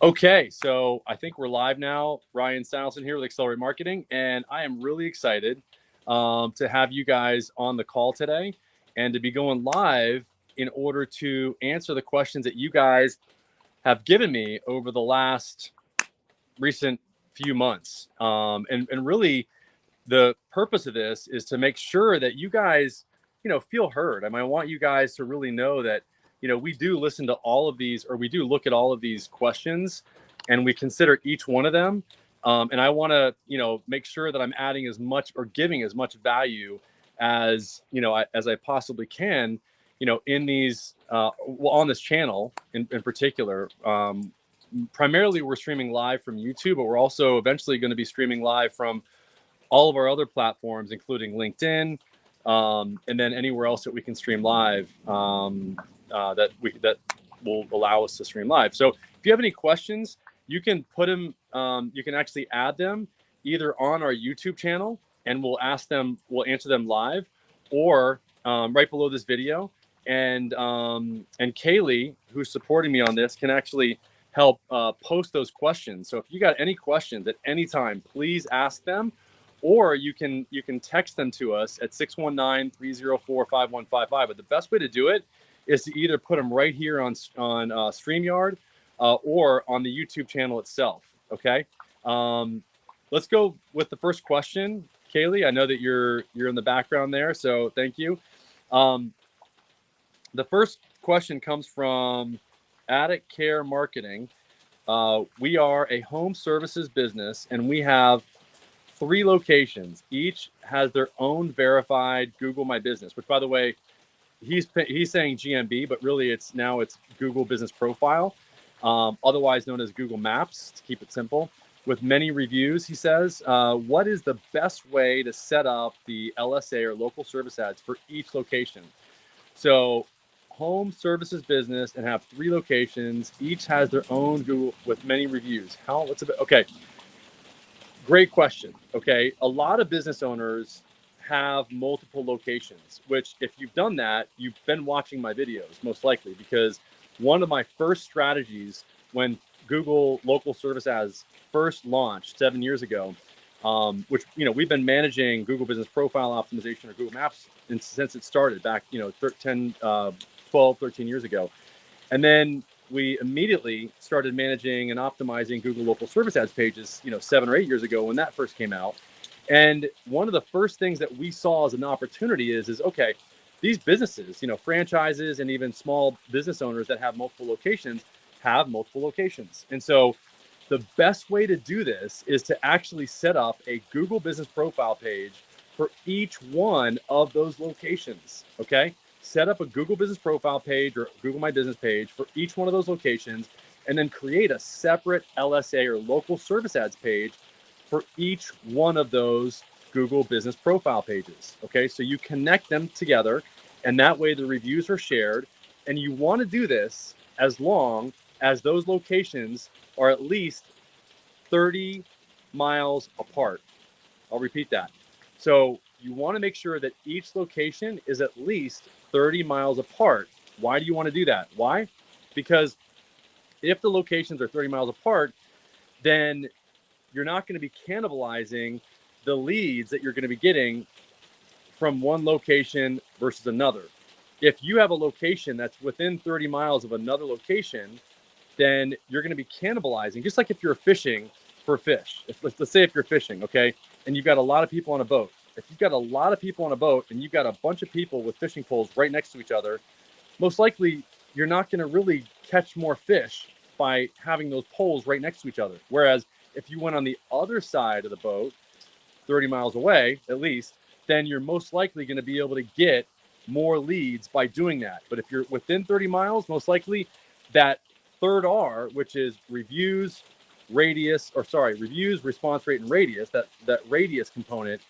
Okay, so I think we're live now. Ryan Steinolfson here with Accelerate Marketing, and I am really excited to have you guys on the call today and to be going live in order to answer the questions that you guys have given me over the last recent few months. And really, the purpose of this is to make sure that you guys, feel heard. I mean, I want you guys to really know that, we do listen to all of these, or we do look at all of these questions, and we consider each one of them. And I want to, make sure that I'm adding as much or giving as much value as, as I possibly can, in these, on this channel in particular. Primarily, we're streaming live from YouTube, but we're also eventually going to be streaming live from all of our other platforms, including LinkedIn, and then anywhere else that we can stream live, that will allow us to stream live. So if you have any questions, you can put them. You can actually add them either on our YouTube channel, and we'll answer them live, or right below this video. And Kaylee, who's supporting me on this, can actually help post those questions. So if you got any questions at any time, please ask them, or you can text them to us at 619-304-5155. But the best way to do it is to either put them right here on StreamYard or on the YouTube channel itself. Okay, let's go with the first question, Kaylee. I know that you're in the background there, so thank you. The first question comes from Addict Care Marketing. We are a home services business, and we have 3 locations. Each has their own verified Google My Business, which, by the way, he's saying GMB, but really it's Google Business Profile, otherwise known as Google Maps, to keep it simple, with many reviews. He says, what is the best way to set up the LSA or local service ads for each location? So home services business and have 3 locations. Each has their own Google with many reviews. Okay. Great question. Okay. A lot of business owners have multiple locations, which if you've done that, you've been watching my videos most likely, because one of my first strategies when Google local service ads first launched 7 years ago, which, we've been managing Google Business Profile Optimization or Google Maps since it started back, 12, 13 years ago. And then we immediately started managing and optimizing Google local service ads pages, 7 or 8 years ago when that first came out. And one of the first things that we saw as an opportunity is okay, these businesses, franchises and even small business owners that have multiple locations have multiple locations. And so the best way to do this is to actually set up a Google Business Profile page for each one of those locations. Okay. Set up a Google Business Profile page or Google My Business page for each one of those locations, and then create a separate LSA or local service ads page for each one of those Google Business Profile pages. Okay, so you connect them together, and that way the reviews are shared. And you want to do this as long as those locations are at least 30 miles apart. I'll repeat that. So you want to make sure that each location is at least 30 miles apart. Why do you want to do that? Why? Because if the locations are 30 miles apart, then you're not going to be cannibalizing the leads that you're going to be getting from one location versus another. If you have a location that's within 30 miles of another location, then you're going to be cannibalizing, just like if you're fishing for fish. Let's say if you're fishing, okay, and you've got a lot of people on a boat. If you've got a lot of people on a boat and you've got a bunch of people with fishing poles right next to each other, most likely you're not going to really catch more fish by having those poles right next to each other. Whereas if you went on the other side of the boat, 30 miles away at least, then you're most likely going to be able to get more leads by doing that. But if you're within 30 miles, most likely that third R, which is reviews, response rate, and radius, that radius component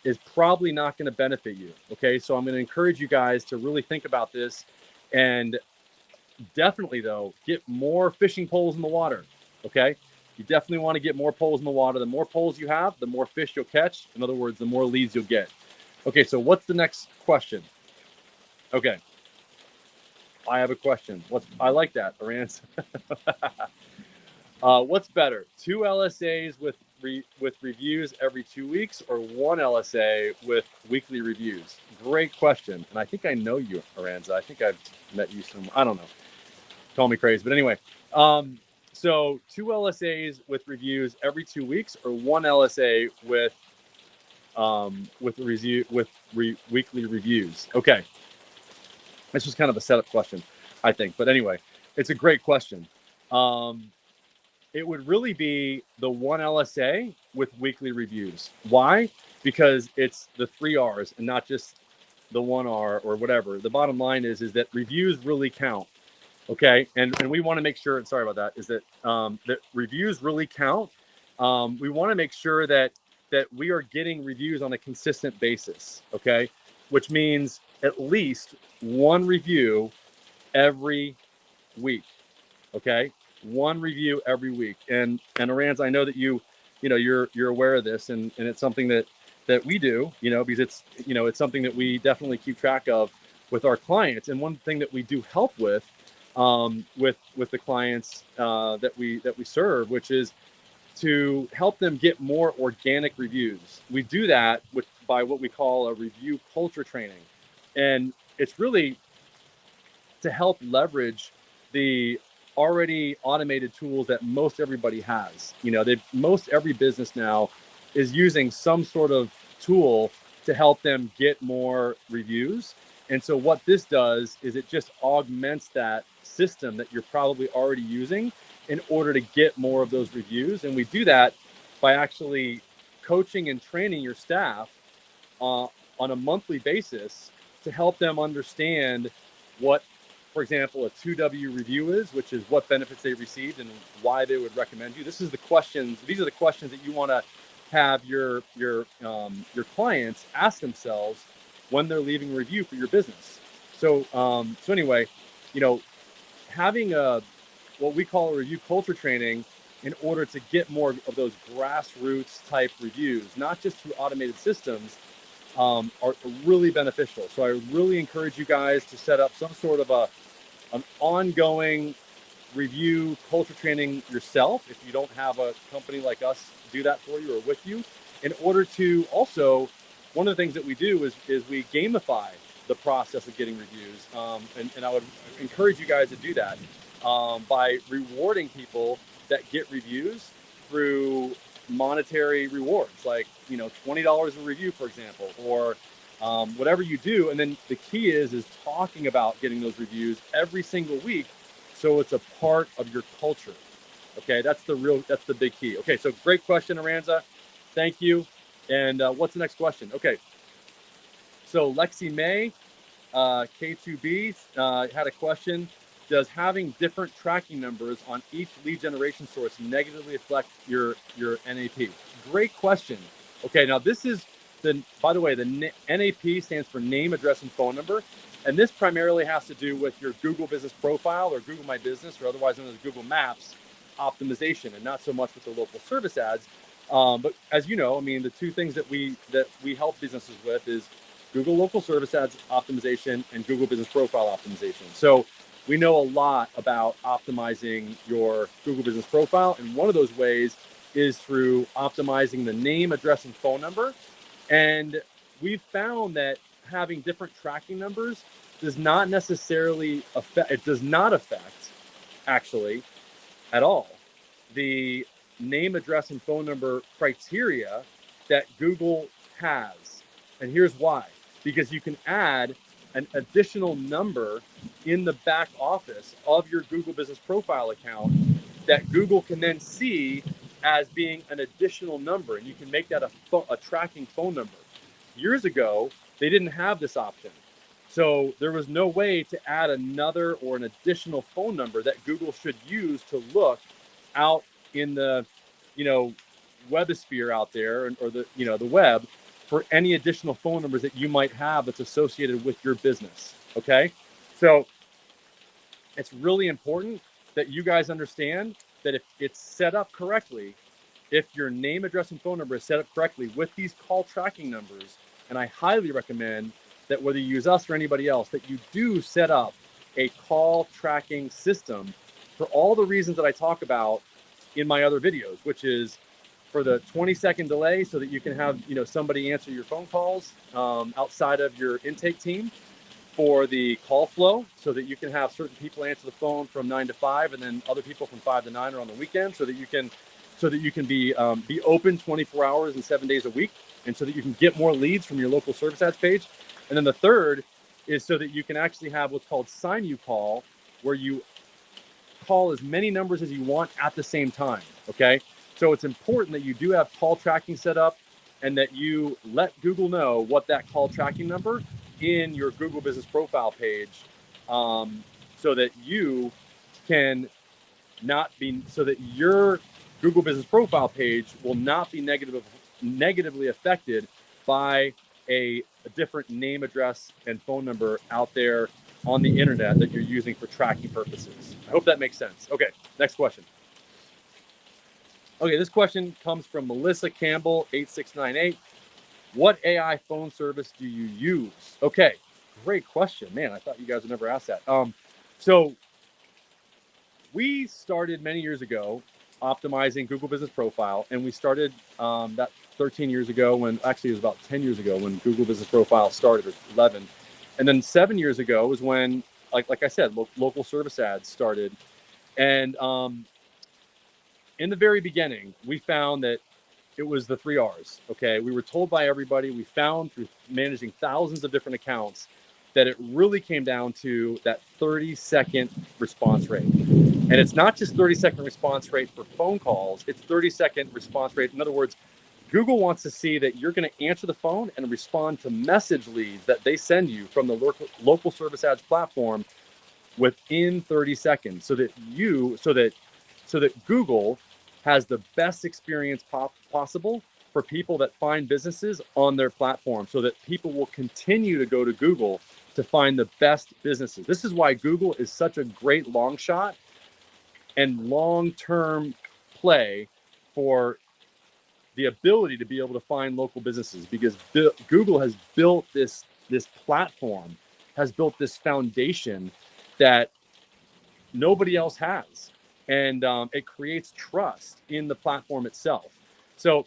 is probably not going to benefit you. Okay, so I'm going to encourage you guys to really think about this, and definitely though, get more fishing poles in the water. Okay, you definitely want to get more poles in the water. The more poles you have, the more fish you'll catch. In other words, the more leads you'll get. Okay, so what's the next question? Okay, I have a question. I like that, Arance. What's better, 2 LSAs with reviews every 2 weeks, or 1 LSA with weekly reviews? Great question. And I think I know you, Aranza. I think I've met you somewhere. I don't know. Call me crazy. But anyway, so 2 LSAs with reviews every 2 weeks, or 1 LSA with weekly reviews? Okay. This was kind of a setup question, I think. But anyway, it's a great question. It would really be the 1 LSA with weekly reviews. Why? Because it's the 3 R's and not just the 1 R or whatever. The bottom line is that reviews really count. Okay, and we want to make sure. And sorry about that. Is that that reviews really count? We want to make sure that we are getting reviews on a consistent basis. Okay, which means at least 1 review every week. Okay, 1 review every week. And Arans, I know that you're aware of this, and it's something that we do, because it's something that we definitely keep track of with our clients. And one thing that we do help with the clients that we serve, which is to help them get more organic reviews. We do that by what we call a review culture training, and it's really to help leverage the already automated tools that most everybody has. Most every business now is using some sort of tool to help them get more reviews. And so what this does is it just augments that system that you're probably already using in order to get more of those reviews. And we do that by actually coaching and training your staff on a monthly basis to help them understand what, for example, a 2W review is, which is what benefits they received and why they would recommend you. These are the questions that you want to have your clients ask themselves when they're leaving a review for your business. So anyway, having what we call a review culture training in order to get more of those grassroots type reviews, not just through automated systems, are really beneficial. So I really encourage you guys to set up some sort of an ongoing review culture training yourself, if you don't have a company like us do that for you or with you, in order to also, one of the things that we do is we gamify the process of getting reviews. And I would encourage you guys to do that by rewarding people that get reviews through monetary rewards, like $20 a review, for example, or whatever you do. And then the key is talking about getting those reviews every single week, so it's a part of your culture. Okay, that's the big key. Okay, so great question, Aranza. Thank you. And what's the next question? Okay, so Lexi May, K2B, had a question. Does having different tracking numbers on each lead generation source negatively affect your NAP? Great question. Okay, now this is by the way, the NAP stands for name, address, and phone number. And this primarily has to do with your Google Business Profile or Google My Business, or otherwise known as Google Maps optimization, and not so much with the local service ads. But as you know, the two things that we help businesses with is Google Local Service Ads optimization and Google Business Profile optimization. So we know a lot about optimizing your Google Business Profile, and one of those ways is through optimizing the name, address, and phone number. And we've found that having different tracking numbers does not affect actually at all the name, address, and phone number criteria that Google has. And here's why. Because you can add an additional number in the back office of your Google Business Profile account that Google can then see as being an additional number, and you can make that a tracking phone number. Years ago, they didn't have this option. So there was no way to add another or an additional phone number that Google should use to look out in the, webosphere out there, or the web, for any additional phone numbers that you might have that's associated with your business. Okay. So it's really important that you guys understand that if it's set up correctly, if your name, address, and phone number is set up correctly with these call tracking numbers, and I highly recommend that whether you use us or anybody else, that you do set up a call tracking system for all the reasons that I talk about in my other videos, which is for the 20-second delay so that you can have somebody answer your phone calls outside of your intake team, for the call flow so that you can have certain people answer the phone from 9 to 5 and then other people from 5 to 9 or on the weekend, so that you can be open 24 hours and 7 days a week, and so that you can get more leads from your local service ads page. And then the third is so that you can actually have what's called sign you call, where you call as many numbers as you want at the same time. Okay, so it's important that you do have call tracking set up and that you let Google know what that call tracking number in your Google Business Profile page, so that you can not be, so that your Google Business Profile page will not be negatively affected by a different name, address, and phone number out there on the internet that you're using for tracking purposes. I hope that makes sense. Okay, next question. Okay, this question comes from Melissa Campbell, 8698. What AI phone service do you use? Okay, great question. Man, I thought you guys would never ask that. So we started many years ago optimizing Google Business Profile, and we started that 13 years ago, when actually it was about 10 years ago when Google Business Profile started, or 11. And then 7 years ago was when, like I said, local service ads started. And in the very beginning, we found that it was the 3 R's. Okay, we were told by everybody, we found through managing thousands of different accounts, that it really came down to that 30-second response rate. And it's not just 30-second response rate for phone calls, it's 30-second response rate. In other words, Google wants to see that you're going to answer the phone and respond to message leads that they send you from the local service ads platform within 30 seconds, so that Google has the best experience possible for people that find businesses on their platform, so that people will continue to go to Google to find the best businesses. This is why Google is such a great long shot and long-term play for the ability to be able to find local businesses, because Google has built this platform, has built this foundation that nobody else has. And it creates trust in the platform itself. So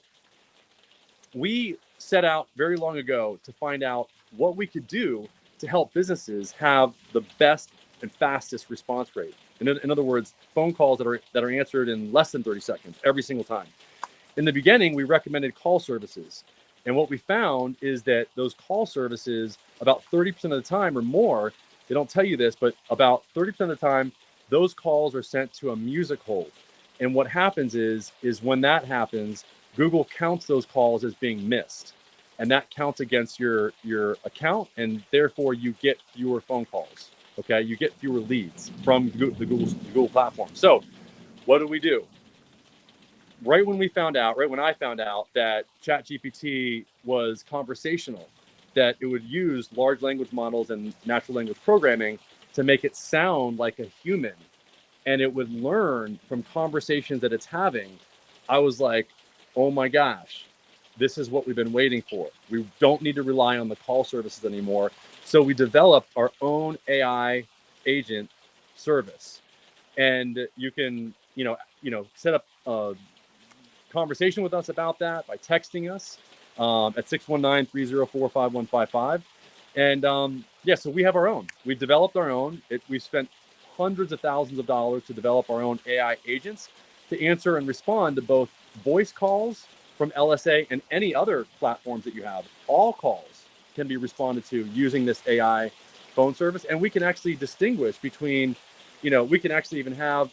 we set out very long ago to find out what we could do to help businesses have the best and fastest response rate. In other words, phone calls that are answered in less than 30 seconds every single time. In the beginning, we recommended call services. And what we found is that those call services, about 30% of the time or more, they don't tell you this, but about 30% of the time, those calls are sent to a music hold. And what happens is when that happens, Google counts those calls as being missed. And that counts against your account, and therefore you get fewer phone calls. Okay, you get fewer leads from the Google platform. So what do? Right when I found out that ChatGPT was conversational, that it would use large language models and natural language programming to make it sound like a human, and it would learn from conversations that it's having, I was like, oh my gosh, this is what we've been waiting for. We don't need to rely on the call services anymore. So we developed our own AI agent service, and you can, set up a conversation with us about that by texting us at 619-304-5155. And so we have our own. We developed our own. We've spent hundreds of thousands of dollars to develop our own AI agents to answer and respond to both voice calls from LSA and any other platforms that you have. All calls can be responded to using this AI phone service. And we can actually distinguish between, we can actually even have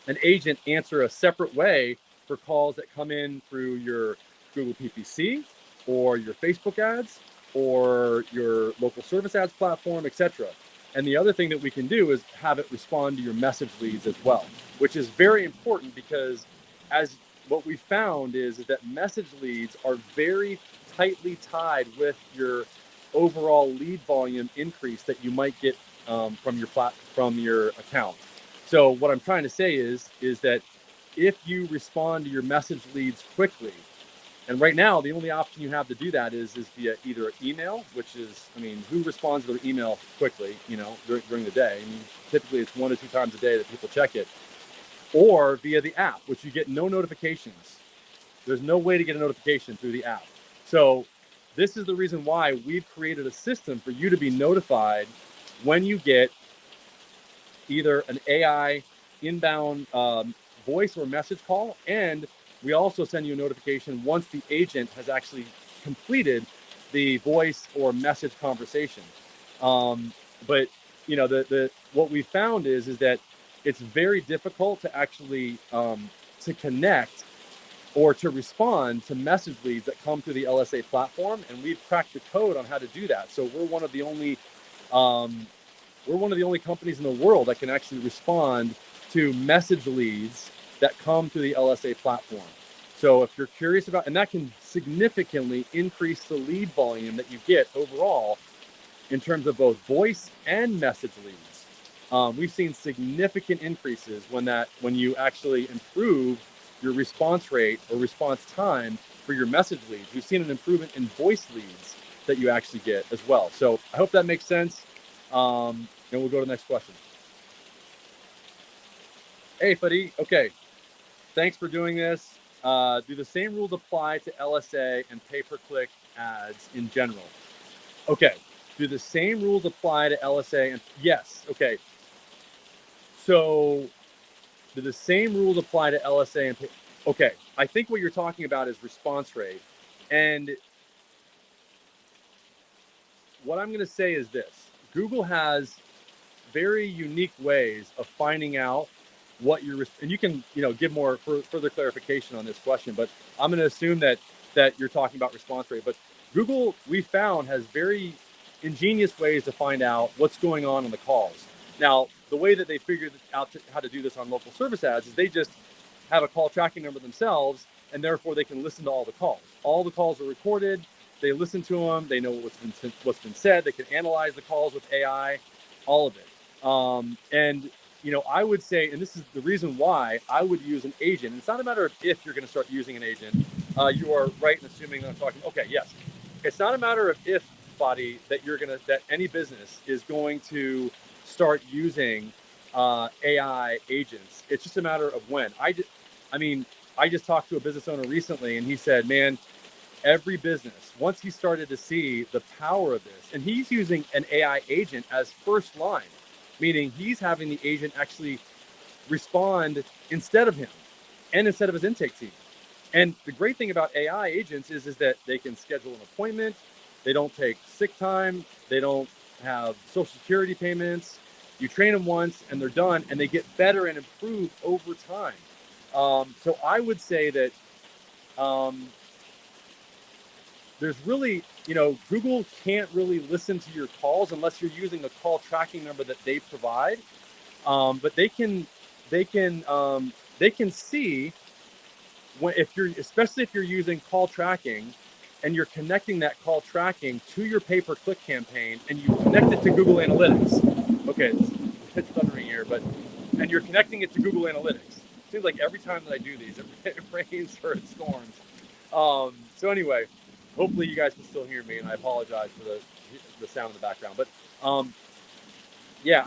an agent answer a separate way for calls that come in through your Google PPC or your Facebook ads or your local service ads platform, etc. And the other thing that we can do is have it respond to your message leads as well, which is very important, because as what we found is that message leads are very tightly tied with your overall lead volume increase that you might get from your account. So what I'm trying to say is that if you respond to your message leads quickly, and right now the only option you have to do that is via either email, which is, who responds to their email quickly, during the day? Typically it's 1 to 2 times a day that people check it. or via the app, which you get no notifications. There's no way to get a notification through the app. So this is the reason why we've created a system for you to be notified when you get either an AI inbound voice or message call, and we also send you a notification once the agent has actually completed the voice or message conversation. But you know, the what we found is that it's very difficult to actually to connect or to respond to message leads that come through the LSA platform, and we've cracked the code on how to do that. So we're one of the only companies in the world that can actually respond to message leads that come through the LSA platform. So if you're curious about, and that can significantly increase the lead volume that you get overall in terms of both voice and message leads. We've seen significant increases when you actually improve your response rate or response time for your message leads. We've seen an improvement in voice leads that you actually get as well. So I hope that makes sense. And we'll go to the next question. Hey, Fadi. Okay. Thanks for doing this. Do the same rules apply to LSA and pay-per-click ads in general? Okay. Do the same rules apply to LSA? And yes. Okay. So do the same rules apply to LSA and okay. I think what you're talking about is response rate. And what I'm going to say is this. Google has very unique ways of finding out what you're, and you can, give more further clarification on this question, but I'm going to assume that you're talking about response rate. But Google, we found, has very ingenious ways to find out what's going on the calls. Now, the way that they figured out how to do this on local service ads is they just have a call tracking number themselves, and therefore they can listen to all the calls. All the calls are recorded. They listen to them. They know what's been said. They can analyze the calls with AI, all of it. And I would say, and this is the reason why I would use an agent. It's not a matter of if you're going to start using an agent. You are right in assuming that I'm talking. Okay, yes. It's not a matter of if, Fadi, that any business is going to start using AI agents. It's just a matter of when. I just talked to a business owner recently, and he said, man, every business, once he started to see the power of this, and he's using an AI agent as first line, meaning he's having the agent actually respond instead of him and instead of his intake team. And the great thing about AI agents is that they can schedule an appointment. They don't take sick time. They don't have social security payments. You train them once and they're done, and they get better and improve over time. So I would say that there's really, Google can't really listen to your calls unless you're using the call tracking number that they provide. But they can see especially if you're using call tracking and you're connecting that call tracking to your pay-per-click campaign and you connect it to Google Analytics. Okay, it's thundering here, and you're connecting it to Google Analytics. It seems like every time that I do these, it rains or it storms. So anyway, hopefully you guys can still hear me, and I apologize for the sound in the background. But yeah,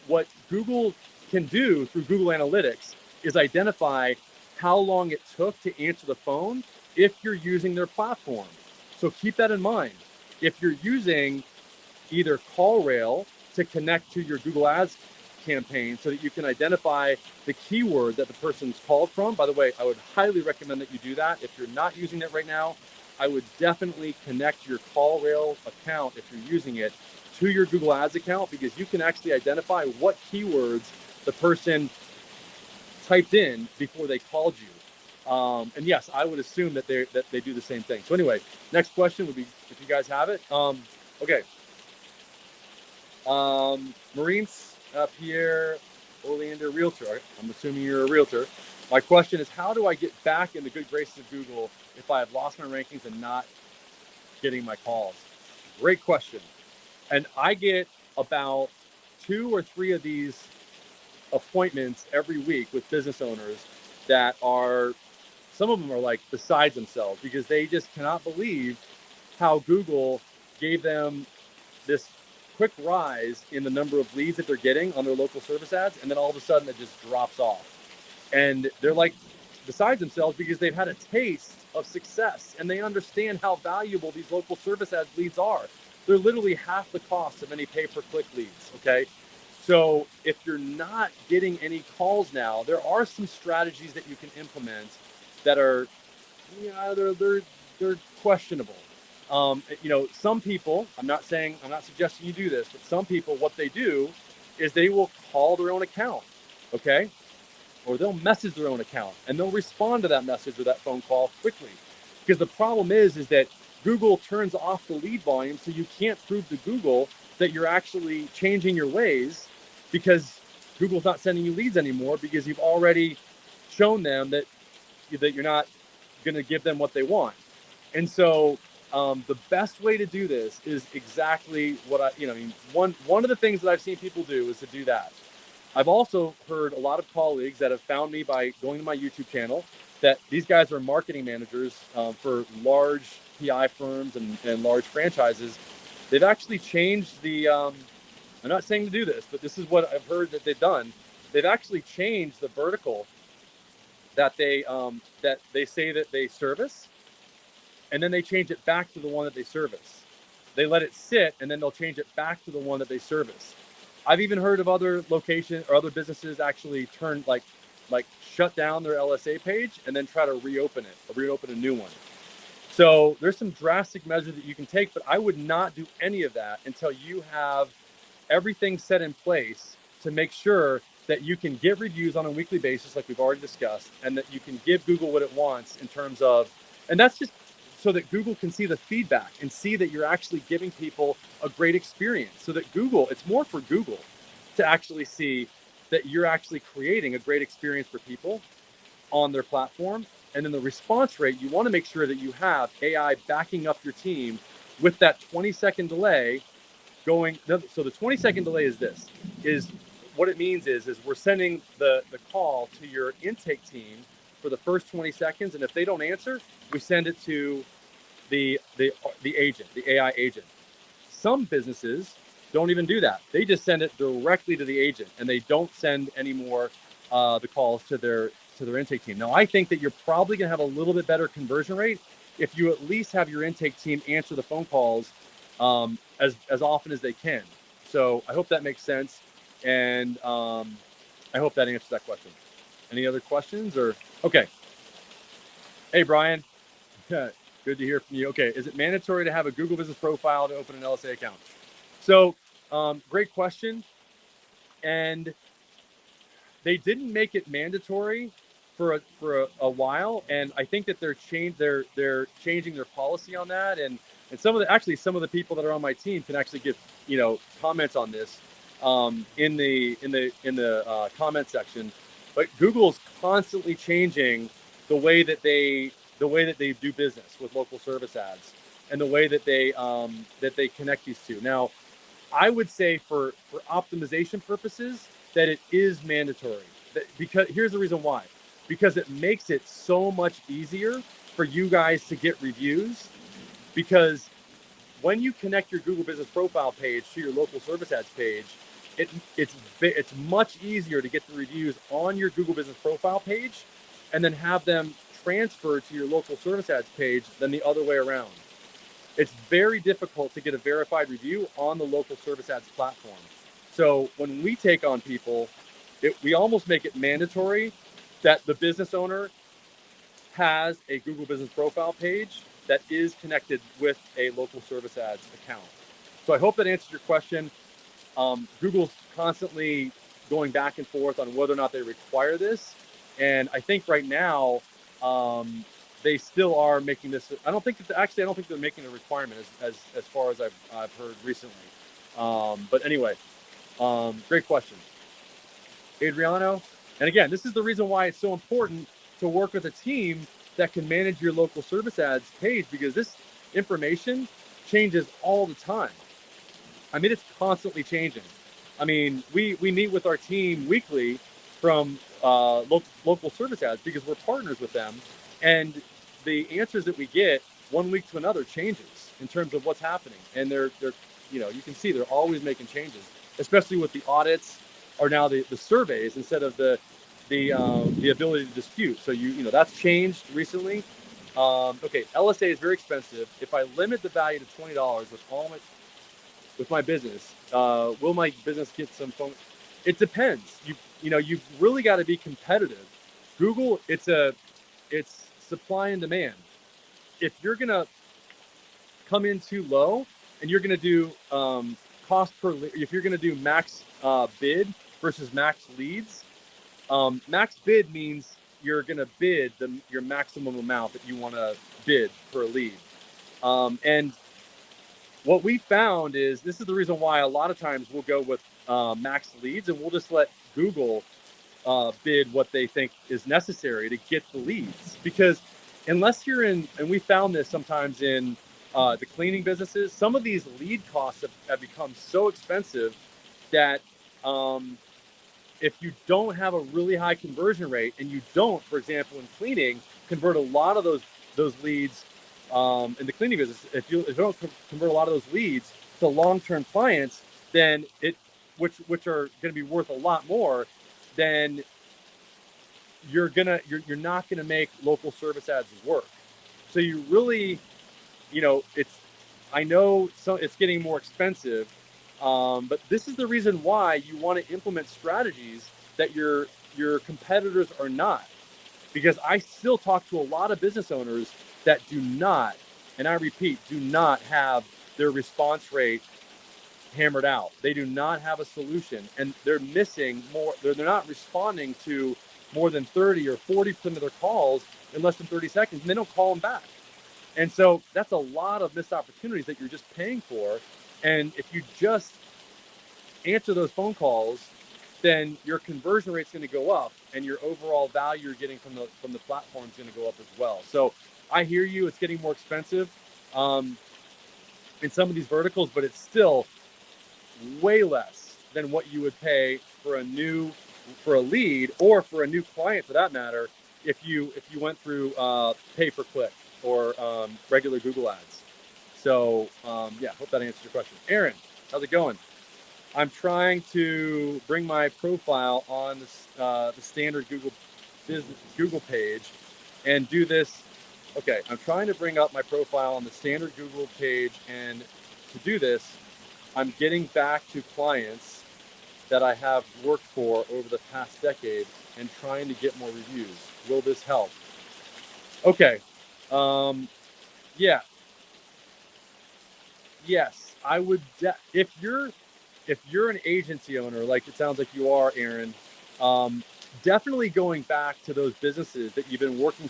what Google can do through Google Analytics is identify how long it took to answer the phone if you're using their platform. So keep that in mind. If you're using either CallRail to connect to your Google Ads campaign so that you can identify the keyword that the person's called from. By the way, I would highly recommend that you do that. If you're not using it right now, I would definitely connect your CallRail account, if you're using it, to your Google Ads account, because you can actually identify what keywords the person typed in before they called you. And yes, I would assume that they do the same thing. So anyway, next question would be, if you guys have it. Okay. Maurice Pierre Oleander, realtor. I'm assuming you're a realtor. My question is, how do I get back in the good graces of Google if I have lost my rankings and not getting my calls? Great question. And I get about 2 or 3 of these appointments every week with business owners that are, some of them are like besides themselves because they just cannot believe how Google gave them this quick rise in the number of leads that they're getting on their local service ads, and then all of a sudden it just drops off. And they're like beside themselves because they've had a taste of success and they understand how valuable these local service ads leads are. They're literally half the cost of any pay-per-click leads, okay? So if you're not getting any calls now, there are some strategies that you can implement that are, you know, they're questionable. Some people, I'm not suggesting you do this, but some people, what they do is they will call their own account, okay? Or they'll message their own account and they'll respond to that message or that phone call quickly. Because the problem is that Google turns off the lead volume, so you can't prove to Google that you're actually changing your ways because Google's not sending you leads anymore because you've already shown them that you're not going to give them what they want. And so the best way to do this is exactly what one of the things that I've seen people do is to do that. I've also heard a lot of colleagues that have found me by going to my YouTube channel that these guys are marketing managers for large PI firms and large franchises. They've actually changed I'm not saying to do this, but this is what I've heard that they've done. They've actually changed the vertical that they say that they service, and then they change it back to the one that they service. They let it sit, and then they'll change it back to the one that they service. I've even heard of other locations or other businesses actually shut down their LSA page and then try to reopen a new one. So there's some drastic measures that you can take, but I would not do any of that until you have everything set in place to make sure that you can get reviews on a weekly basis, like we've already discussed, and that you can give Google what it wants in terms of, and that's just so that Google can see the feedback and see that you're actually giving people a great experience. So that it's more for Google to actually see that you're actually creating a great experience for people on their platform. And then the response rate, you want to make sure that you have AI backing up your team with that 20-second delay going. So the 20-second delay is what it means is we're sending the call to your intake team for the first 20 seconds. And if they don't answer, we send it to the agent, the AI agent. Some businesses don't even do that. They just send it directly to the agent, and they don't send any more the calls to their intake team. Now, I think that you're probably going to have a little bit better conversion rate if you at least have your intake team answer the phone calls as often as they can. So I hope that makes sense, and I hope that answers that question. Any other questions? Or okay. Hey, Brian. Good to hear from you. Okay, is it mandatory to have a Google Business Profile to open an LSA account? So, great question. And they didn't make it mandatory for a while, and I think that they're changing their policy on that. And some of the people that are on my team can actually give comments on this in the comment section. But Google's constantly changing the way that they do business with local service ads and the way that they connect these two. Now, I would say for optimization purposes that it is mandatory. Because here's the reason why. Because it makes it so much easier for you guys to get reviews. Because when you connect your Google Business Profile page to your local service ads page, it's much easier to get the reviews on your Google Business Profile page and then have them transfer to your local service ads page than the other way around. It's very difficult to get a verified review on the local service ads platform. So when we take on people, we almost make it mandatory that the business owner has a Google Business Profile page that is connected with a local service ads account. So I hope that answers your question. Google's constantly going back and forth on whether or not they require this. And I think right now, they still are making this. I don't think they're making a requirement as far as I've heard recently. But anyway, great question, Adriano. And again, this is the reason why it's so important to work with a team that can manage your local service ads page, because this information changes all the time. I mean, it's constantly changing. I mean, we meet with our team weekly from local service ads because we're partners with them, and the answers that we get one week to another changes in terms of what's happening. And they're you can see they're always making changes, especially with the audits or now the surveys instead of the the ability to dispute. So you know that's changed recently. Okay, LSA is very expensive. If I limit the value to $20 with my business, will my business get some phone? It depends. You know you've really got to be competitive. Google, it's supply and demand. If you're gonna come in too low and you're gonna do cost per if you're gonna do max bid versus max leads, max bid means you're gonna bid your maximum amount that you want to bid per lead. And what we found is this is the reason why a lot of times we'll go with max leads, and we'll just let Google bid what they think is necessary to get the leads. Because unless you're in, and we found this sometimes in the cleaning businesses, some of these lead costs have become so expensive that if you don't have a really high conversion rate, and you don't, for example, in cleaning, convert a lot of those leads in the cleaning business, if you don't convert a lot of those leads to long-term clients, then which are going to be worth a lot more, then you're not gonna make local service ads work. So you really, you know, I know it's getting more expensive, but this is the reason why you want to implement strategies that your competitors are not. Because I still talk to a lot of business owners that do not, and I repeat, do not have their response rate hammered out. They do not have a solution, and they're missing more. They're not responding to more than 30 or 40% of their calls in less than 30 seconds, and they don't call them back. And so that's a lot of missed opportunities that you're just paying for. And if you just answer those phone calls, then your conversion rate is going to go up, and your overall value you're getting from the platform is going to go up as well. So I hear you; it's getting more expensive in some of these verticals, but it's still way less than what you would pay for a lead, or for a new client for that matter, if you went through pay per click or regular Google ads. So yeah, hope that answers your question. Aaron, how's it going? I'm trying to bring my profile on the standard Google page and do this. Okay, I'm trying to bring up my profile on the standard Google page, and to do this, I'm getting back to clients that I have worked for over the past decade and trying to get more reviews. Will this help? Okay. Yeah. Yes, I would. If you're an agency owner, like it sounds like you are, Aaron, um, definitely going back to those businesses that you've been working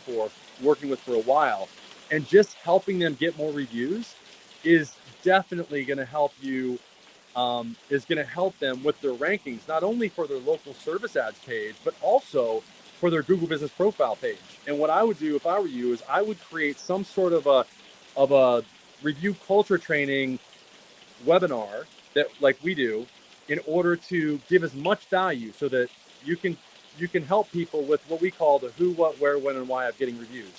with for a while, and just helping them get more reviews is definitely going to help you. Is going to help them with their rankings, not only for their local service ads page, but also for their Google Business Profile page. And what I would do if I were you is I would create some sort of a review culture training webinar that like we do, in order to give as much value so that you can help people with what we call the who, what, where, when, and why of getting reviews.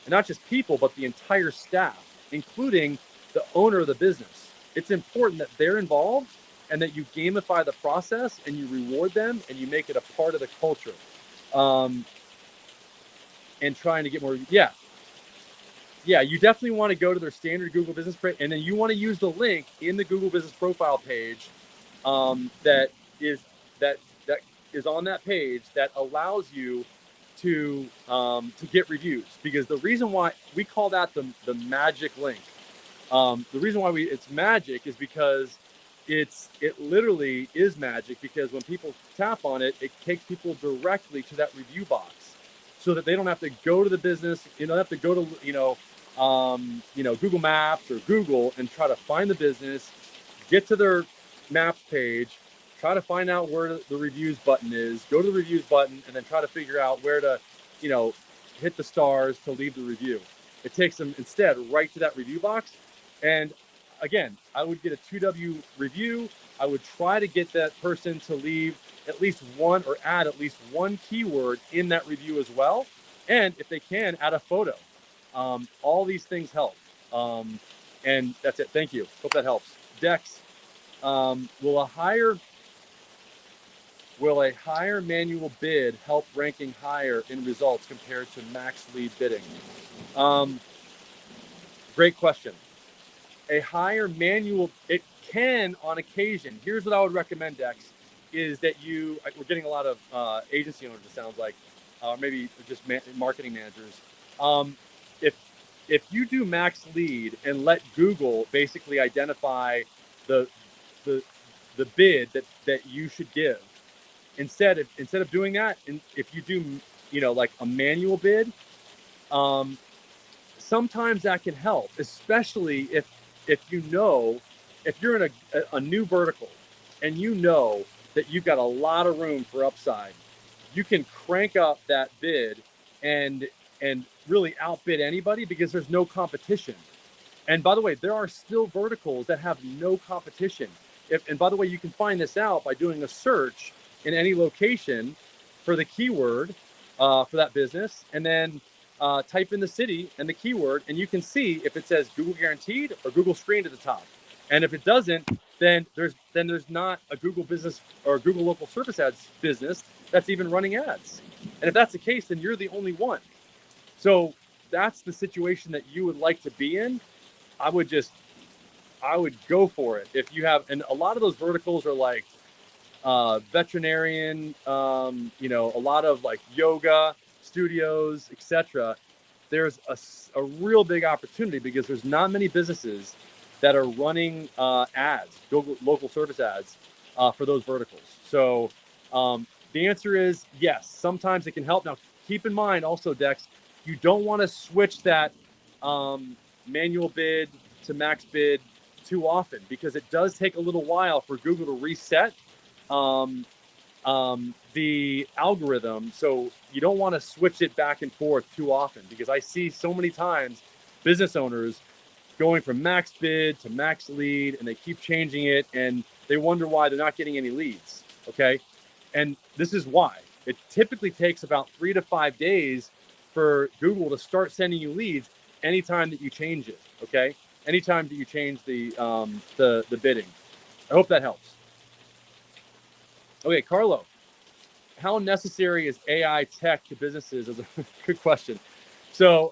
And not just people, but the entire staff, including the owner of the business. It's important that they're involved, and that you gamify the process, and you reward them, and you make it a part of the culture. Um, and trying to get more, yeah, you definitely want to go to their standard Google Business page, and then you want to use the link in the Google Business Profile page that is that that is on that page that allows you to get reviews. Because the reason why we call that the magic link, the reason why it's magic is because it literally is magic, because when people tap on it, it takes people directly to that review box, so that they don't have to go to the business, don't have to go to Google Maps or Google and try to find the business, get to their Maps page, try to find out where the reviews button is, go to the reviews button, and then try to figure out where to, hit the stars to leave the review. It takes them instead right to that review box. And again, I would get a 2W review. I would try to get that person to leave at least one, or add at least one keyword in that review as well. And if they can, add a photo. All these things help. And that's it. Thank you. Hope that helps. Dex, will a higher will a higher manual bid help ranking higher in results compared to max lead bidding? Um, Great question. A higher manual, it can on occasion. Here's what I would recommend, Dex, is that we're getting a lot of agency owners, it sounds like, maybe just marketing managers. Um, if if you do max lead and let Google basically identify the the the bid that you should give, instead of doing that, and if you do, like a manual bid, um, sometimes that can help, especially if if you're in a new vertical and that you've got a lot of room for upside. You can crank up that bid and really outbid anybody because there's no competition. And by the way, there are still verticals that have no competition. And by the way, you can find this out by doing a search in any location for the keyword for that business, and then type in the city and the keyword, and you can see if it says Google guaranteed or Google screened at the top. And if it doesn't, then there's not a Google business or Google local service ads business that's even running ads. And if that's the case, then you're the only one. So that's the situation that you would like to be in. I would go for it. If you have, and a lot of those verticals are like veterinarian, a lot of like yoga studios, etc. There's a real big opportunity because there's not many businesses that are running ads, local service ads for those verticals. So the answer is yes, sometimes it can help. Now, keep in mind also, Dex, you don't want to switch that manual bid to max bid too often because it does take a little while for Google to reset the algorithm. So you don't want to switch it back and forth too often because I see so many times business owners going from max bid to max lead and they keep changing it and they wonder why they're not getting any leads. Okay. And this is why. It typically takes about 3 to 5 days for Google to start sending you leads anytime that you change it. Okay. Anytime that you change the bidding. I hope that helps. Okay, Carlo, how necessary is AI tech to businesses? Is a good question. So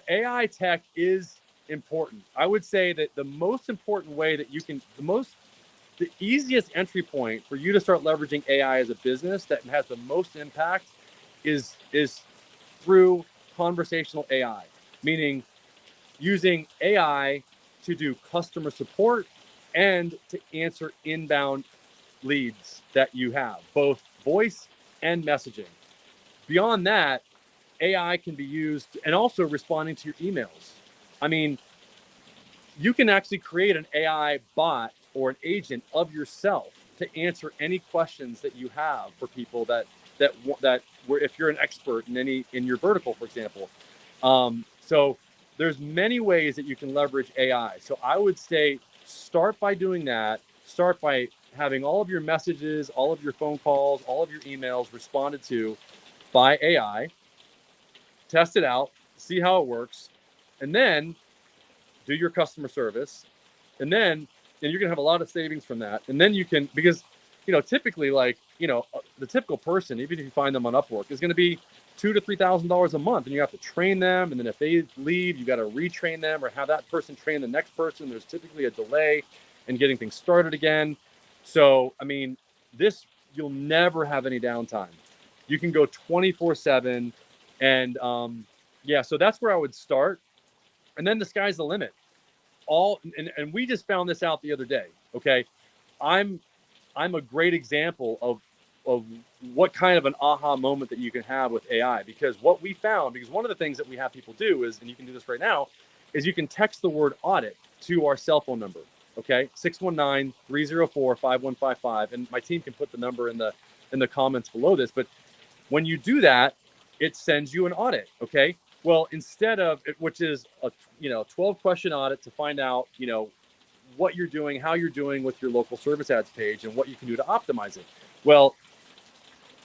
AI tech is important. I would say that the most important way that you can, the easiest entry point for you to start leveraging AI as a business that has the most impact is through conversational AI, meaning using AI to do customer support and to answer inbound leads that you have, both voice and messaging. Beyond that, AI can be used and also responding to your emails. I mean, you can actually create an AI bot or an agent of yourself to answer any questions that you have for people that where if you're an expert in your vertical, for example. So there's many ways that you can leverage AI. So I would say start by doing that. Start by having all of your messages, all of your phone calls, all of your emails responded to by AI. Test it out, see how it works, and then do your customer service, and then you're gonna have a lot of savings from that. And then you can, because typically, like the typical person, even if you find them on Upwork, is going to be $2,000 to $3,000 a month, and you have to train them. And then if they leave, you got to retrain them or have that person train the next person. There's typically a delay in getting things started again. So I mean, you'll never have any downtime. You can go 24/7, and yeah. So that's where I would start, and then the sky's the limit. And we just found this out the other day. Okay, I'm a great example of what kind of an aha moment that you can have with AI, because what we found, because one of the things that we have people do is, and you can do this right now, is you can text the word audit to our cell phone number. Okay, 619-304-5155, and my team can put the number in the comments below this. But when you do that, it sends you an audit. Okay, well, instead of which is a 12 question audit to find out what you're doing, how you're doing with your local service ads page, and what you can do to optimize it. Well,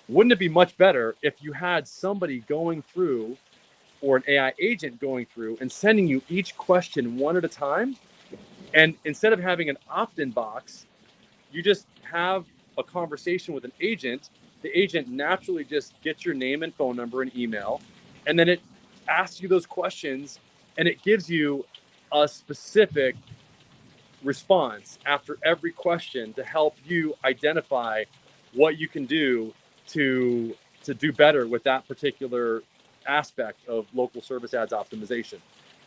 wouldn't it be much better if you had somebody going through, or an AI agent going through and sending you each question one at a time? And instead of having an opt-in box, you just have a conversation with an agent, the agent naturally just gets your name and phone number and email, and then it asks you those questions, and it gives you a specific response after every question to help you identify what you can do to do better with that particular aspect of local service ads optimization,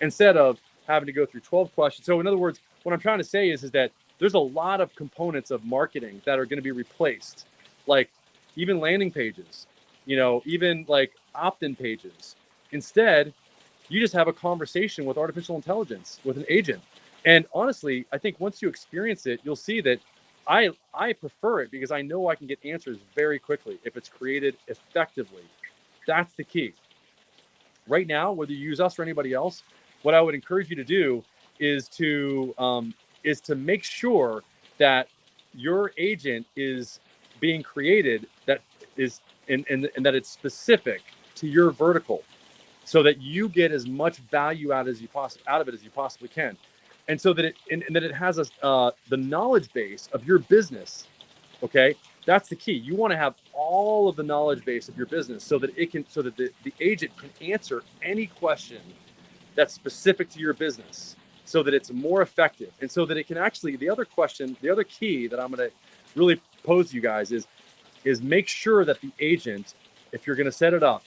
instead of having to go through 12 questions. So in other words, what I'm trying to say is that there's a lot of components of marketing that are going to be replaced, like even landing pages, even like opt-in pages. Instead, you just have a conversation with artificial intelligence, with an agent. And honestly, I think once you experience it, you'll see that I prefer it because I know I can get answers very quickly if it's created effectively. That's the key. Right now, whether you use us or anybody else, what I would encourage you to do is to make sure that your agent is being created that is and that it's specific to your vertical, so that you get as much value out of it as you possibly can, and so that it has the knowledge base of your business. Okay, that's the key. You want to have all of the knowledge base of your business so that the agent can answer any question that's specific to your business, so that it's more effective, and so that it can actually. The other key that I'm going to really pose to you guys is make sure that the agent, if you're going to set it up,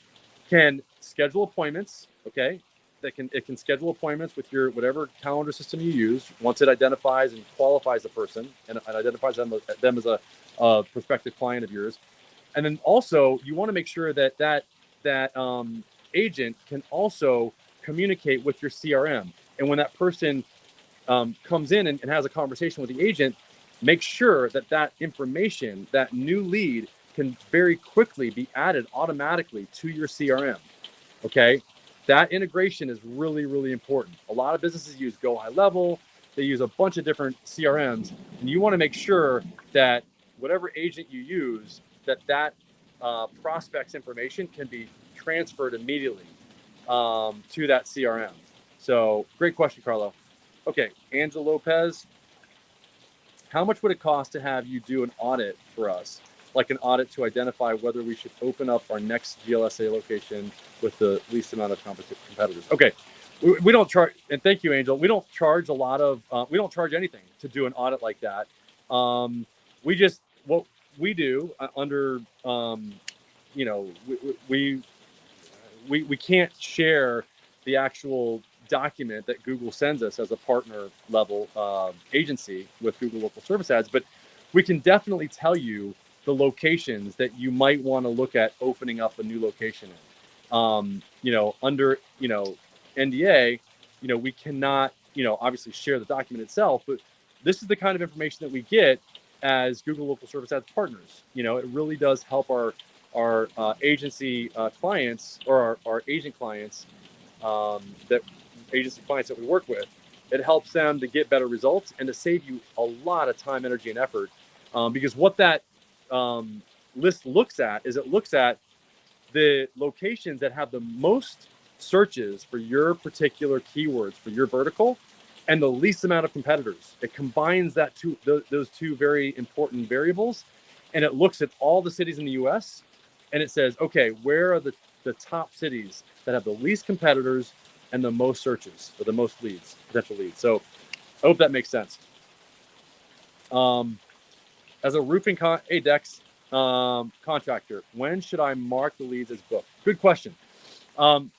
can schedule appointments. Okay, it can schedule appointments with your whatever calendar system you use. Once it identifies and qualifies the person and identifies them as a prospective client of yours, and then also you want to make sure that agent can also communicate with your CRM. And when that person comes in and has a conversation with the agent, make sure that information, that new lead, can very quickly be added automatically to your CRM. Okay, that integration is really, really important. A lot of businesses use Go High Level. They use a bunch of different CRMs, and you want to make sure that whatever agent you use, that prospect's information can be transferred immediately to that CRM. So great question, Carlo. Okay, Angela Lopez, how much would it cost to have you do an audit for us? Like an audit to identify whether we should open up our next GLSA location with the least amount of competitors. Okay, we don't charge, and thank you, Angel. We don't charge a lot of, we don't charge anything to do an audit like that. What we do under, we can't share the actual document that Google sends us as a partner level agency with Google Local Service Ads, but we can definitely tell you the locations that you might want to look at opening up a new location in. Under NDA, we cannot obviously share the document itself, but this is the kind of information that we get as Google Local Service Ads partners. It really does help our agency clients, or our agent clients, that we work with. It helps them to get better results and to save you a lot of time, energy, and effort. Because what that list looks at is, it looks at the locations that have the most searches for your particular keywords for your vertical and the least amount of competitors. It combines those two very important variables, and it looks at all the cities in the US, and it says, okay, where are the top cities that have the least competitors and the most searches, or the most potential leads. So I hope that makes sense. As a roofing contractor, when should I mark the leads as booked? Good question. You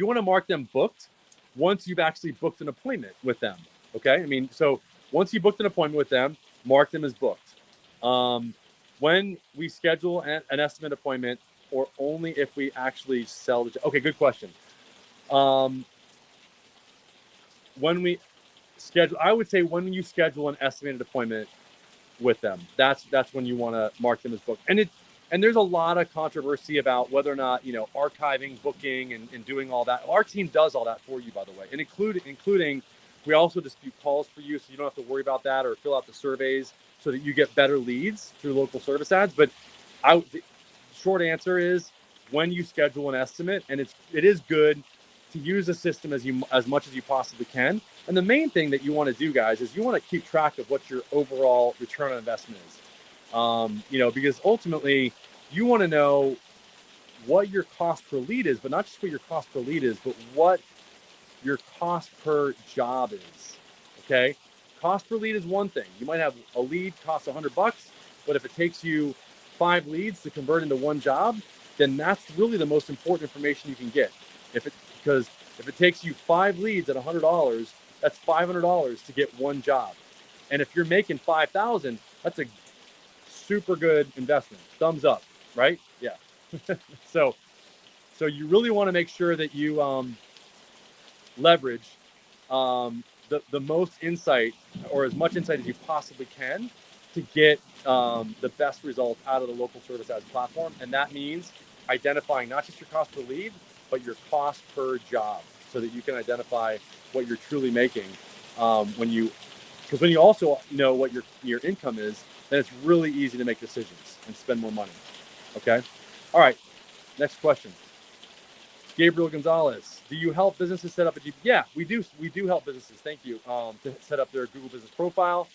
want to mark them booked once you've actually booked an appointment with them. Okay, so once you booked an appointment with them, mark them as booked. When we schedule an estimate appointment, or only if we actually sell the. Okay, good question. When we schedule, I would say when you schedule an estimated appointment with them, that's when you want to mark them as booked. And there's a lot of controversy about whether or not archiving, booking, and doing all that. Our team does all that for you, by the way, and including we also dispute calls for you, so you don't have to worry about that or fill out the surveys, so that you get better leads through local service ads. But the short answer is, when you schedule an estimate, and it is good to use the system as much as you possibly can. And the main thing that you want to do, guys, is you want to keep track of what your overall return on investment is. Because ultimately you want to know what your cost per lead is, but not just what your cost per lead is, but what your cost per job is. Okay, cost per lead is one thing. You might have a lead costs $100, but if it takes you 5 leads to convert into one job, then that's really the most important information you can get. Because if it takes you 5 leads at $100, that's $500 to get one job. And if you're making 5,000, that's a super good investment. Thumbs up, right? Yeah. So you really want to make sure that you leverage the most insight, or as much insight as you possibly can, to get the best results out of the local service ads platform. And that means identifying not just your cost per lead, but your cost per job, so that you can identify what you're truly making because when you also know what your income is, then it's really easy to make decisions and spend more money. Okay. All right. Next question. Gabriel Gonzalez, do you help businesses set up a GP? Yeah, we do. We do help businesses. Thank you. To set up their Google Business profile,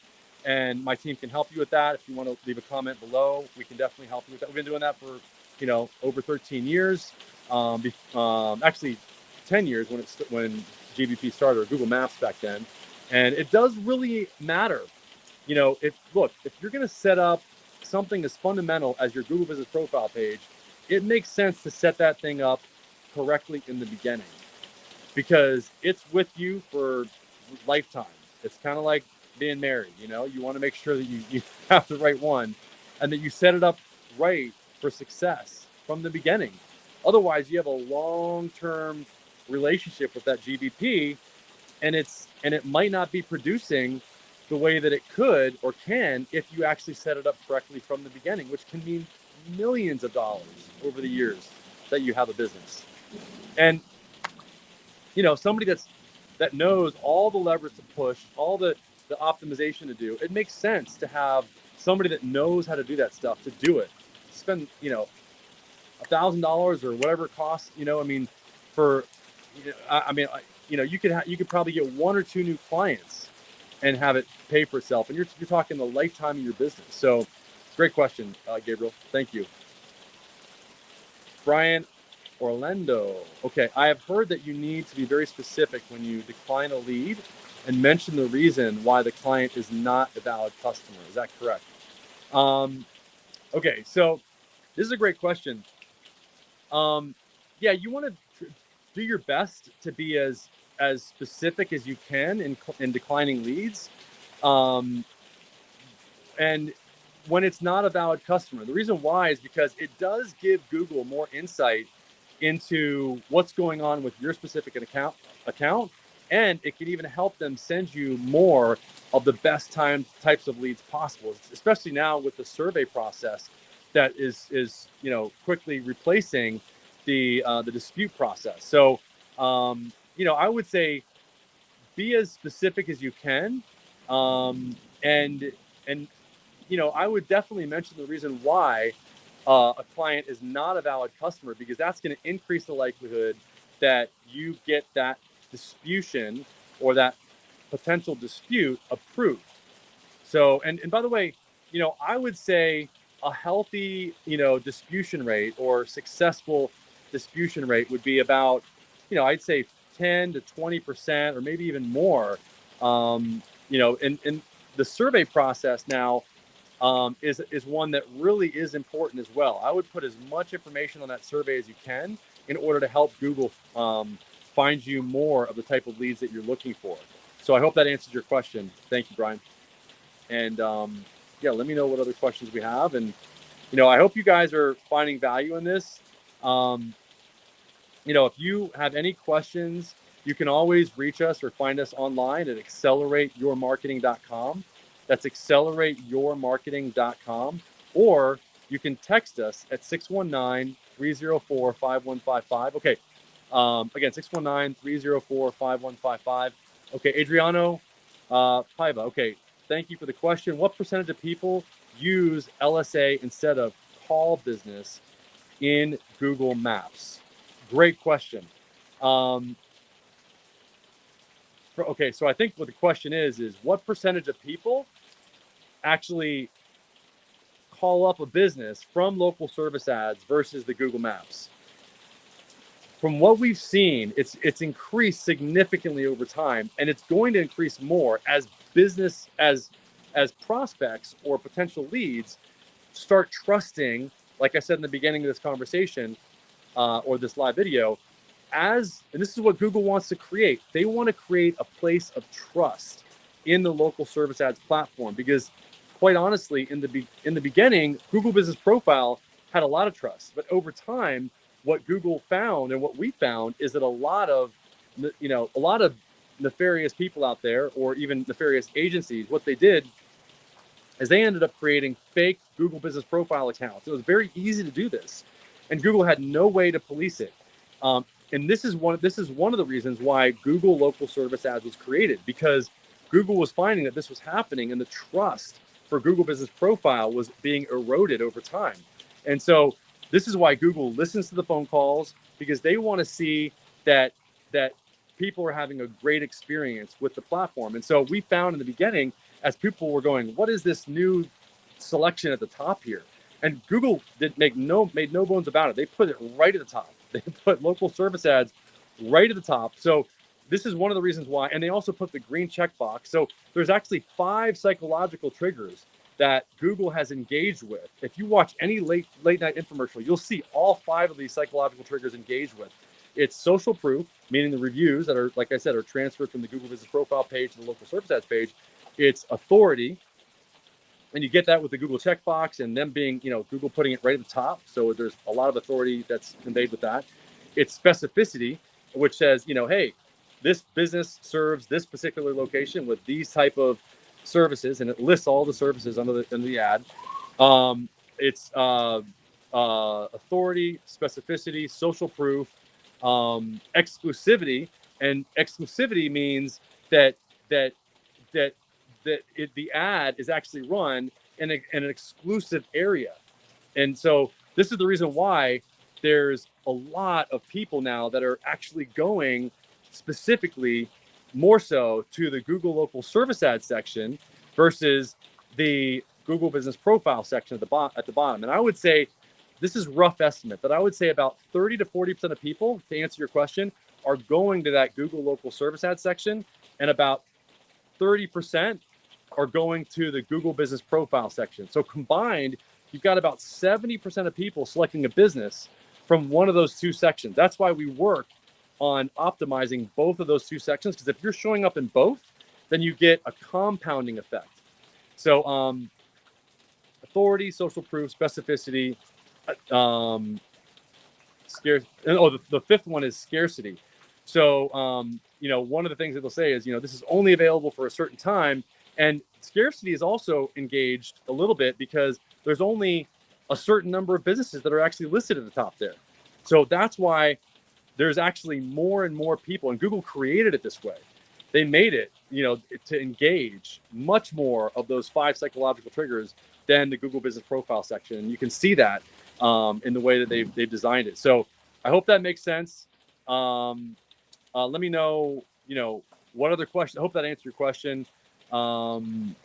and my team can help you with that. If you want to leave a comment below, we can definitely help you with that. We've been doing that for over 13 years. Actually, 10 years when GBP started, or Google Maps back then, and it does really matter. If you're going to set up something as fundamental as your Google Business profile page, it makes sense to set that thing up correctly in the beginning, because it's with you for lifetime. It's kind of like being married. You want to make sure that you have the right one, and that you set it up right for success from the beginning. Otherwise, you have a long-term relationship with that GBP, and it might not be producing the way that it could or can if you actually set it up correctly from the beginning, which can mean millions of dollars over the years that you have a business. And somebody that knows all the levers to push, all the optimization to do, it makes sense to have somebody that knows how to do that stuff to do it. Spend $1,000 or whatever it costs. For you could probably get 1 or 2 new clients and have it pay for itself. And you're talking the lifetime of your business. So great question, Gabriel. Thank you. Brian Orlando. Okay, I have heard that you need to be very specific when you decline a lead and mention the reason why the client is not a valid customer. Is that correct? Okay, so this is a great question. Yeah, you want to do your best to be as specific as you can in declining leads. And when it's not a valid customer, the reason why is because it does give Google more insight into what's going on with your specific account, and it can even help them send you more of the best types of leads possible, especially now with the survey process that is quickly replacing the dispute process. So I would say be as specific as you can, and I would definitely mention the reason why a client is not a valid customer, because that's going to increase the likelihood that you get that disputation or that potential dispute approved. So, and by the way, I would say a healthy, disputation rate or successful disputation rate would be about, I'd say 10 to 20%, or maybe even more. In the survey process now, is one that really is important as well. I would put as much information on that survey as you can in order to help Google find you more of the type of leads that you're looking for. So I hope that answers your question. Thank you, Brian. And yeah, let me know what other questions we have. And I hope you guys are finding value in this. If you have any questions, you can always reach us or find us online at accelerateyourmarketing.com. That's accelerateyourmarketing.com. Or you can text us at 619-304-5155. Okay. Again, 619-304-5155. Okay, Adriano Paiva. Okay, thank you for the question. What percentage of people use LSA instead of call business in Google Maps? Great question. okay, so I think what the question is what percentage of people actually call up a business from local service ads versus the Google Maps? From what we've seen, it's increased significantly over time, and it's going to increase more as prospects or potential leads start trusting, like I said in the beginning of this conversation, or this live video, and this is what Google wants to create. They want to create a place of trust in the local service ads platform, because quite honestly, in the beginning, Google Business Profile had a lot of trust, but over time, what Google found and what we found is that a lot of nefarious people out there, or even nefarious agencies, what they did is they ended up creating fake Google Business Profile accounts. It was very easy to do this, and Google had no way to police it. And this is one of the reasons why Google Local Service Ads was created, because Google was finding that this was happening, and the trust for Google Business Profile was being eroded over time. And so this is why Google listens to the phone calls, because they want to see that people are having a great experience with the platform. And so we found in the beginning, as people were going, what is this new selection at the top here? And Google made no bones about it. They put it right at the top. They put local service ads right at the top. So this is one of the reasons why. And they also put the green checkbox. So there's actually 5 psychological triggers that Google has engaged with. If you watch any late night infomercial, you'll see all 5 of these psychological triggers engaged with. It's social proof, meaning the reviews that are, like I said, are transferred from the Google Business Profile page to the local service ads page. It's authority, and you get that with the Google checkbox and them being, Google putting it right at the top. So there's a lot of authority that's conveyed with that. It's specificity, which says, hey, this business serves this particular location with these type of services, and it lists all the services under the ad. It's authority, specificity, social proof, exclusivity, and exclusivity means that the ad is actually run in an exclusive area. And so this is the reason why there's a lot of people now that are actually going specifically more so to the Google Local Service Ad section versus the Google Business Profile section at the bottom. And I would say, this is rough estimate, but I would say about 30 to 40% of people, to answer your question, are going to that Google Local Service Ad section, and about 30% are going to the Google Business Profile section. So combined, you've got about 70% of people selecting a business from one of those 2 sections. That's why we work on optimizing both of those 2 sections, because if you're showing up in both, then you get a compounding effect. So authority, social proof, specificity, the 5th one is scarcity. So one of the things that they'll say is, this is only available for a certain time. And scarcity is also engaged a little bit because there's only a certain number of businesses that are actually listed at the top there. So that's why there's actually more and more people, and Google created it this way. They made it, to engage much more of those 5 psychological triggers than the Google Business Profile section. And you can see that in the way that they've designed it. So I hope that makes sense. Let me know, what other questions. I hope that answered your question. And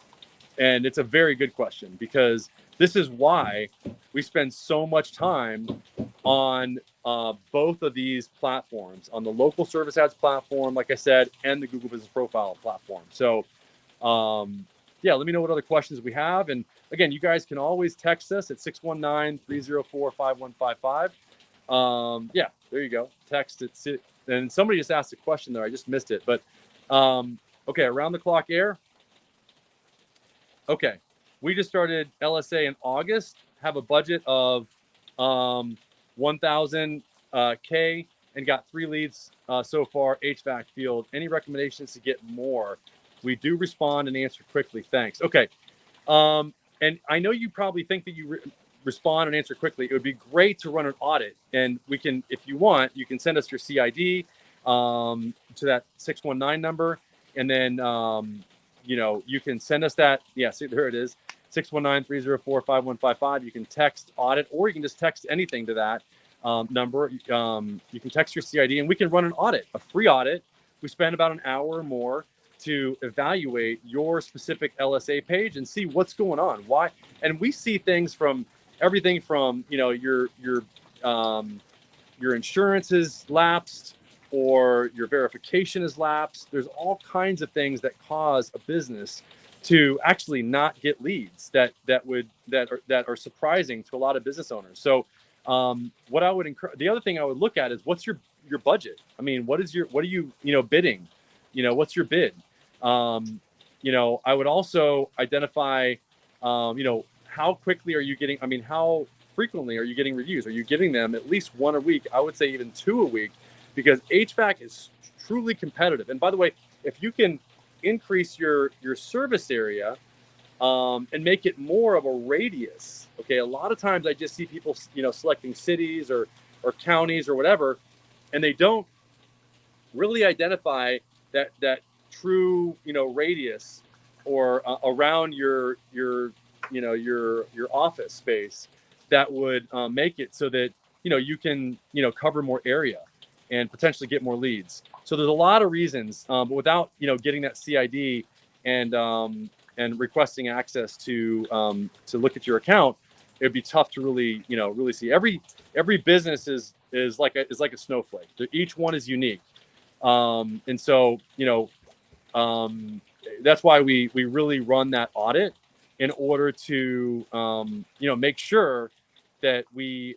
it's a very good question, because this is why we spend so much time on both of these platforms, on the local service ads platform, like I said, and the Google Business Profile platform. So let me know what other questions we have. And again, you guys can always text us at 619-304-5155. There you go. Text it. And somebody just asked a question there. I just missed it. But okay, around the clock air. Okay, we just started LSA in August, have a budget of 1,000 K, and got 3 leads so far, HVAC field. Any recommendations to get more? We do respond and answer quickly. Thanks. Okay. And I know you probably think that you respond and answer quickly. It would be great to run an audit, and we can, if you want, you can send us your CID to that 619 number, and then you can send us that. Yeah, see, there it is, 619-304-5155. You can text audit, or you can just text anything to that number. You can text your CID, and we can run an audit, a free audit. we spend about an hour or more to evaluate your specific LSA page and see what's going on. Why? And we see things from everything from, you know, your insurance is lapsed or your verification is lapsed. There's all kinds of things that cause a business to actually not get leads that are surprising to a lot of business owners. So what I would encourage, the other thing I would look at is what's your budget. I mean, what are you bidding? What's your bid? I would also identify, how quickly are you getting, I mean, how frequently are you getting reviews? Are you getting them at least one a week? I would say even 2 a week, because HVAC is truly competitive. And by the way, if you can increase your service area and make it more of a radius, okay, a lot of times I just see people, selecting cities or counties or whatever, and they don't really identify that true, radius or around your office space that would make it so that you can cover more area and potentially get more leads. So there's a lot of reasons, but without getting that CID and requesting access to look at your account, it'd be tough to really see. Every business is like a snowflake. Each one is unique, and so that's why we really run that audit in order to make sure that we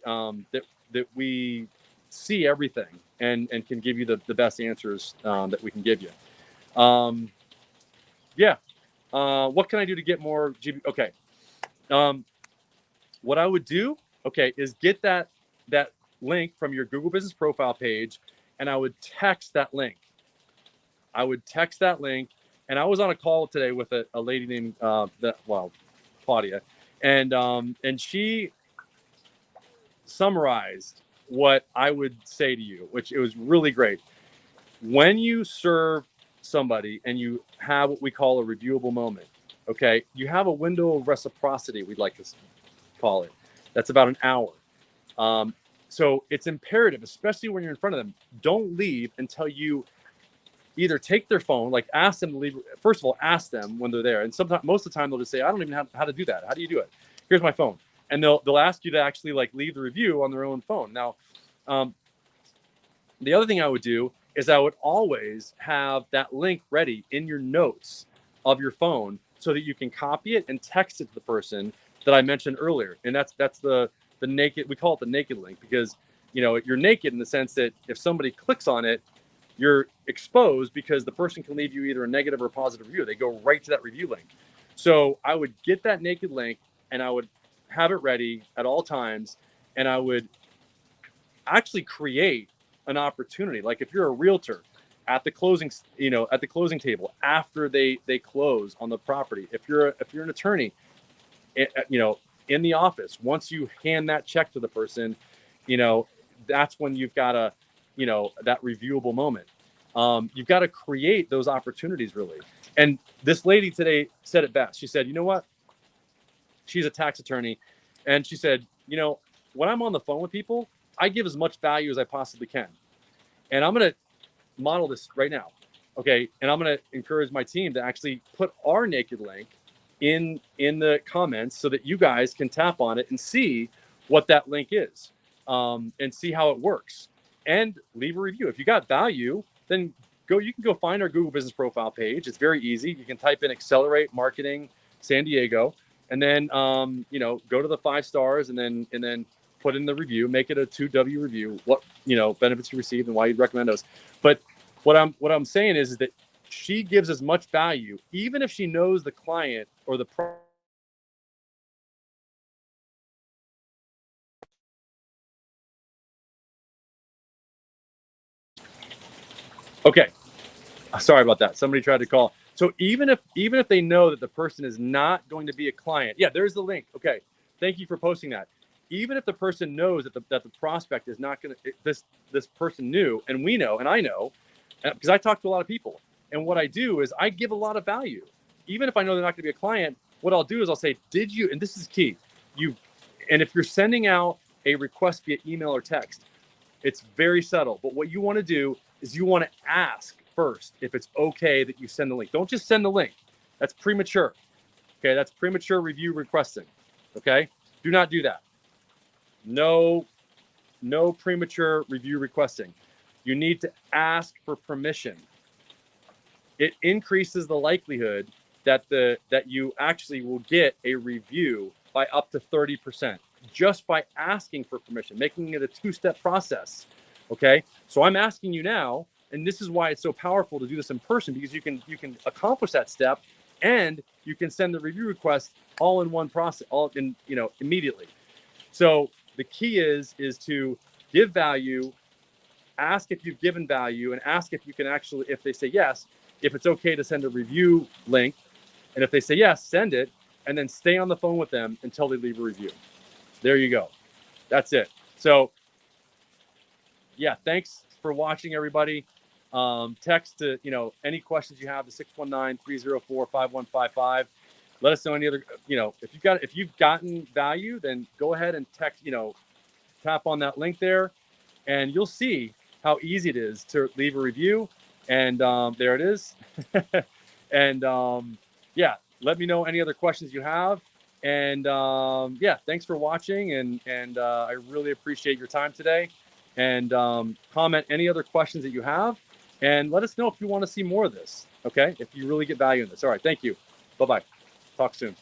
see everything and can give you the best answers that we can give you. What can I do to get more GB? Okay. What I would do, is get that link from your Google Business Profile page, and I would text that link. And I was on a call today with a lady named Claudia, and she summarized what I would say to you, which it was really great. When you serve somebody and you have what we call a reviewable moment, you have a window of reciprocity, we'd like to call it. That's about an hour. So it's imperative, especially when you're in front of them, don't leave until you either take their phone, like ask them to leave. First of all, ask them when they're there. And sometimes, most of the time, they'll just say, I don't even know how to do that. How do you do it? Here's my phone. And they'll ask you to actually leave the review on their own phone. Now, the other thing I would do is I would always have that link ready in your notes of your phone so that you can copy it and text it to the person that I mentioned earlier. And that's the naked, we call it the naked link, because you're naked in the sense that if somebody clicks on it, you're exposed, because the person can leave you either a negative or a positive review. They go right to that review link. So I would get that naked link and I would have it ready at all times. And I would actually create an opportunity. Like if you're a realtor at the closing, at the closing table, after they close on the property, if you're an attorney, in the office, once you hand that check to the person, that's when you've got that reviewable moment. You've got to create those opportunities, really. And this lady today said it best. She said, you know what? She's a tax attorney. And she said, when I'm on the phone with people, I give as much value as I possibly can. And I'm going to model this right now. Okay. And I'm going to encourage my team to actually put our naked link in the comments so that you guys can tap on it and see what that link is, and see how it works, and leave a review. If you got value, then you can go find our Google Business Profile page. It's very easy. You can type in Accelerate Marketing San Diego, and then go to the 5 stars, and then put in the review, make it a 2W review, what benefits you received and why you'd recommend those. But what I'm saying is that she gives as much value, even if she knows the client or the Okay. Sorry about that. Somebody tried to call. So even if they know that the person is not going to be a client, yeah, there's the link. Okay. Thank you for posting that. Even if the person knows that the prospect is not going to, this person knew, and we know, and I know, because I talk to a lot of people, and what I do is I give a lot of value. Even if I know they're not going to be a client, what I'll do is I'll say, did you, and this is key, and if you're sending out a request via email or text, it's very subtle, but what you want to do is you want to ask first if it's okay that you send the link. Don't just send the link. That's premature. Okay, that's premature review requesting. Okay, do not do that. No premature review requesting. You need to ask for permission. It increases the likelihood that you actually will get a review by up to 30% just by asking for permission, making it a two-step process. Okay, so I'm asking you now, and this is why it's so powerful to do this in person, because you can accomplish that step, and you can send the review request all in one process, all in immediately. So the key is to give value, ask if you've given value, and ask if you can actually, if they say yes, if it's okay to send a review link, and if they say yes, send it, and then stay on the phone with them until they leave a review. There you go. That's it. So yeah, thanks for watching, everybody. Text to any questions you have to 619-304-5155. Let us know any other, if you've gotten value, then go ahead and text, tap on that link there, and you'll see how easy it is to leave a review. And there it is. And yeah, let me know any other questions you have. And yeah, thanks for watching, and I really appreciate your time today. And comment any other questions that you have, and let us know if you want to see more of this. Okay, if you really get value in this. All right, thank you. Bye-bye. Talk soon.